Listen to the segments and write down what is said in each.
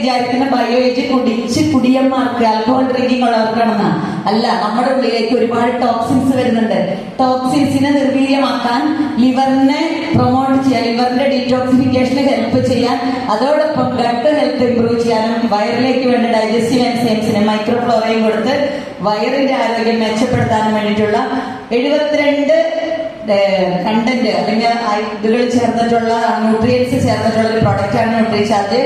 വിചാരിക്കുന്ന bio age കുടിച്ച് കുടിയന്മാർക്ക് alcohol drinking ഉള്ളവർക്കാണെന്നാ. അല്ല, നമ്മുടെ ഉള്ളിലേക്ക് ഒരുപാട് ടോക്സിൻസ് വരുന്നുണ്ട്. ടോക്സിൻസിനെ നിർവീര്യമാക്കാൻ, ലിവറിനെ പ്രൊമോട്ട് ചെയ്യാൻ, ലിവറിന്റെ ഡീറ്റോക്സിഫിക്കേഷന് ഹെൽപ്പ് ചെയ്യാൻ, അതോടൊപ്പം ഗട്ട് ഹെൽത്ത് ഇംപ്രൂവ് ചെയ്യാനും വയറിലേക്ക് വേണ്ട ഡൈജസ്റ്റീവ് എൻസൈംസിനെ മൈക്രോഫ്ലോറയും കൊടുത്ത് വയറിന്റെ ആരോഗ്യം മെച്ചപ്പെടുത്താനും വേണ്ടിയിട്ടുള്ള 72 കണ്ടന്റ് അല്ലെങ്കിൽ ഇതുകൾ ചേർന്നിട്ടുള്ള ന്യൂട്രിയൻസ് ചേർന്നിട്ടുള്ള ഒരു പ്രൊഡക്റ്റ് ആണ് ന്യൂട്രിചാർജ്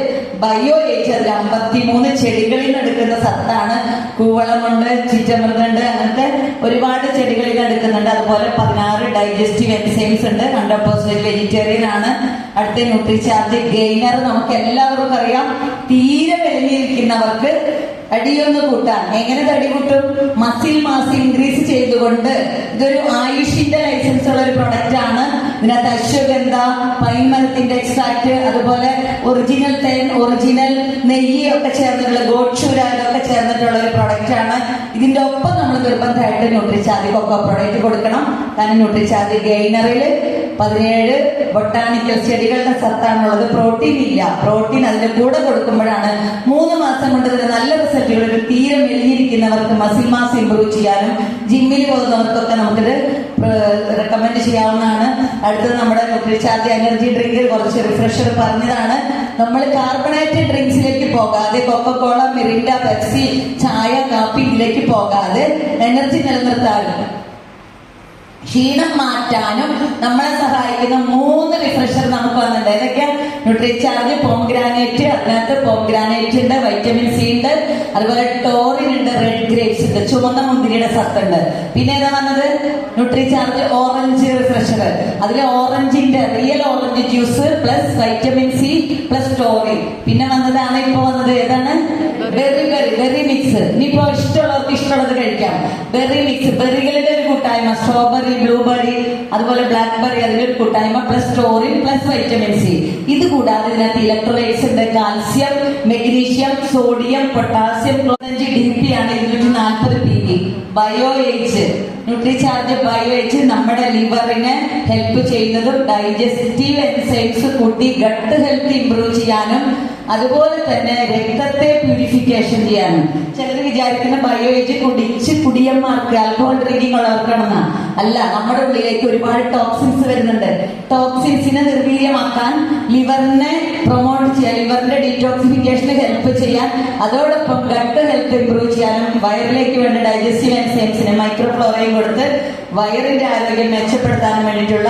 ബയോ ഏജ്. അതിൽ 53 ചെടികളിൽ നിന്ന് എടുക്കുന്ന സത്താണ്. കൂവളമുണ്ട്, ചിറ്റമൃഗുണ്ട്, അങ്ങനത്തെ ഒരുപാട് ചെടികളിൽ നിന്ന് എടുക്കുന്നുണ്ട്. അതുപോലെ 16 ഡൈജസ്റ്റീവ് എൻസൈംസ് ഉണ്ട്. 100% വെജിറ്റേറിയൻ ആണ്. അടുത്ത ന്യൂട്രിചാർജ് ഗെയിനർ. നമുക്ക് എല്ലാവർക്കും അറിയാം, തീരെ മെലിഞ്ഞിരിക്കുന്നവർക്ക് തടിയൊന്ന് കൂട്ടാൻ. എങ്ങനെ തടി കൂട്ടും? മസിൽ മാസ് ഇൻക്രീസ് ചെയ്തുകൊണ്ട്. ഇതൊരു ആയുഷിന്റെ ലൈസൻസ് ഉള്ള ഒരു പ്രൊഡക്റ്റ് ആണ്. ഇതിനകത്ത് അശ്വഗന്ധ, പൈൻ മരത്തിന്റെ എക്സ്ട്രാക്ട്, അതുപോലെ ഒറിജിനൽ തേൻ, ഒറിജിനൽ നെയ്യ് ഒക്കെ ചേർന്നിട്ടുള്ള ഗോഡ്ഷൂരൊക്കെ ചേർന്നിട്ടുള്ള ഒരു പ്രൊഡക്റ്റ് ആണ്. ഇതിന്റെ ഒപ്പം നമ്മൾ നിർബന്ധമായിട്ട് ന്യൂട്രിചാർജ് കൊക്കോ പ്രൊഡക്റ്റ് കൊടുക്കണം. കാരണം ന്യൂട്രിചാർജ് ഗെയിനറിൽ 17 ബൊട്ടാണിക്കൽ ചെടികളുടെ സത്താണുള്ളത്. പ്രോട്ടീൻ ഇല്ല. പ്രോട്ടീൻ അതിന്റെ കൂടെ കൊടുക്കുമ്പോഴാണ് 3 മാസം കൊണ്ട് തന്നെ നല്ല റിസൾട്ടുകൾ. തീരെ മെലിഞ്ഞിരിക്കുന്നവർക്ക് മസിൽ മാസ് ഇംപ്രൂവ് ചെയ്യാനും ജിമ്മിൽ പോകുന്നവർക്കൊക്കെ നമുക്കിത് റെക്കമെൻഡ് ചെയ്യാവുന്നതാണ്. അടുത്തത് നമ്മുടെ ന്യൂട്രിചാർജ് എനർജി ഡ്രിങ്ക്. കുറച്ച് റിഫ്രഷർ പറഞ്ഞതാണ്. നമ്മൾ കാർബണേറ്റഡ് ഡ്രിങ്ക്സിലേക്ക് പോകാതെ, കൊക്കോകോള, മിറിൻഡ, പെപ്സി, ചായ, കാപ്പി ഇതിലേക്ക് പോകാതെ എനർജി നിലനിർത്താനും ക്ഷീണം മാറ്റാനും നമ്മളെ സഹായിക്കുന്ന 3 റിഫ്രഷർ നമുക്ക് വന്നിട്ടുണ്ട്. ഏതൊക്കെ? Nutricharge pomegranate. അതിനകത്ത് പോംഗ്രാനൈറ്റ് ഉണ്ട്, വൈറ്റമിൻ സി ഉണ്ട്, അതുപോലെ ടോറിൻ ഉണ്ട്, റെഡ് ഗ്രേപ്സ് ഉണ്ട്, ചുവന്ന മുന്തിരിയുടെ സത്തുണ്ട്. പിന്നെ ഏതാ വന്നത്? Nutricharge orange refresher. അതിൽ ഓറഞ്ചിന്റെ real orange juice plus vitamin C plus taurine. പിന്നെ വന്നതാണ് ഇപ്പൊ വന്നത് ഏതാണ്? Berry mix. ഇനിയിപ്പോ ഇഷ്ടമുള്ളവർക്ക് ഇഷ്ടമുള്ളത് കഴിക്കാം. ബെറി മിക്സ്, ബെറികളുടെ ഒരു കൂട്ടായ്മ. സ്ട്രോബെറി, ബ്ലൂബെറി, അതുപോലെ ബ്ലാക്ക് ബെറി, അതിന്റെ ഒരു കൂട്ടായ്മ plus taurine plus vitamin C. ഇത് കൂടാതെ ഇതിനകത്ത് ഇലക്ട്രോലൈറ്റ്സ് ഉണ്ട്. Calcium, magnesium, sodium, potassium. 5 DP ആണ്. 240 PV. Bio age Nutricharge bio age നമ്മുടെ ലിവറിനെ ഹെൽപ്പ് ചെയ്യുന്നതും ഡൈജസ്റ്റീവ് എൻസൈംസ് കൂട്ടി ഗട്ട് ഹെൽത്ത് ഇംപ്രൂവ് ചെയ്യാനും അതുപോലെ തന്നെ രക്തത്തെ പ്യൂരിഫിക്കേഷൻ ചെയ്യാനും. ചിലർ വിചാരിക്കുന്ന ബയോ ഏജ് കുടിച്ച് കുടിയന്മാർക്ക് ആൽക്കഹോൾ ഡ്രിങ്കിങ് ഉള്ളവർക്കാണെന്നാ. അല്ല, നമ്മുടെ ഉള്ളിലേക്ക് ഒരുപാട് ടോക്സിൻസ് വരുന്നുണ്ട്. ടോക്സിൻസിനെ നിർവീര്യമാക്കാൻ, ലിവറിനെ പ്രൊമോട്ട് ചെയ്യാൻ, ലിവറിന്റെ ഡീറ്റോക്സിഫിക്കേഷന് ഹെൽപ്പ് ചെയ്യാൻ, അതോടൊപ്പം ഗട്ട് ഹെൽത്ത് ഇംപ്രൂവ് ചെയ്യാനും വയറിലേക്ക് വേണ്ട ഡൈജസ്റ്റീവ് എൻസൈംസിനെ മൈക്രോഫ്ലോറയും കൊടുത്ത് വയറിന്റെ ആരോഗ്യം മെച്ചപ്പെടുത്താനും വേണ്ടിയിട്ടുള്ള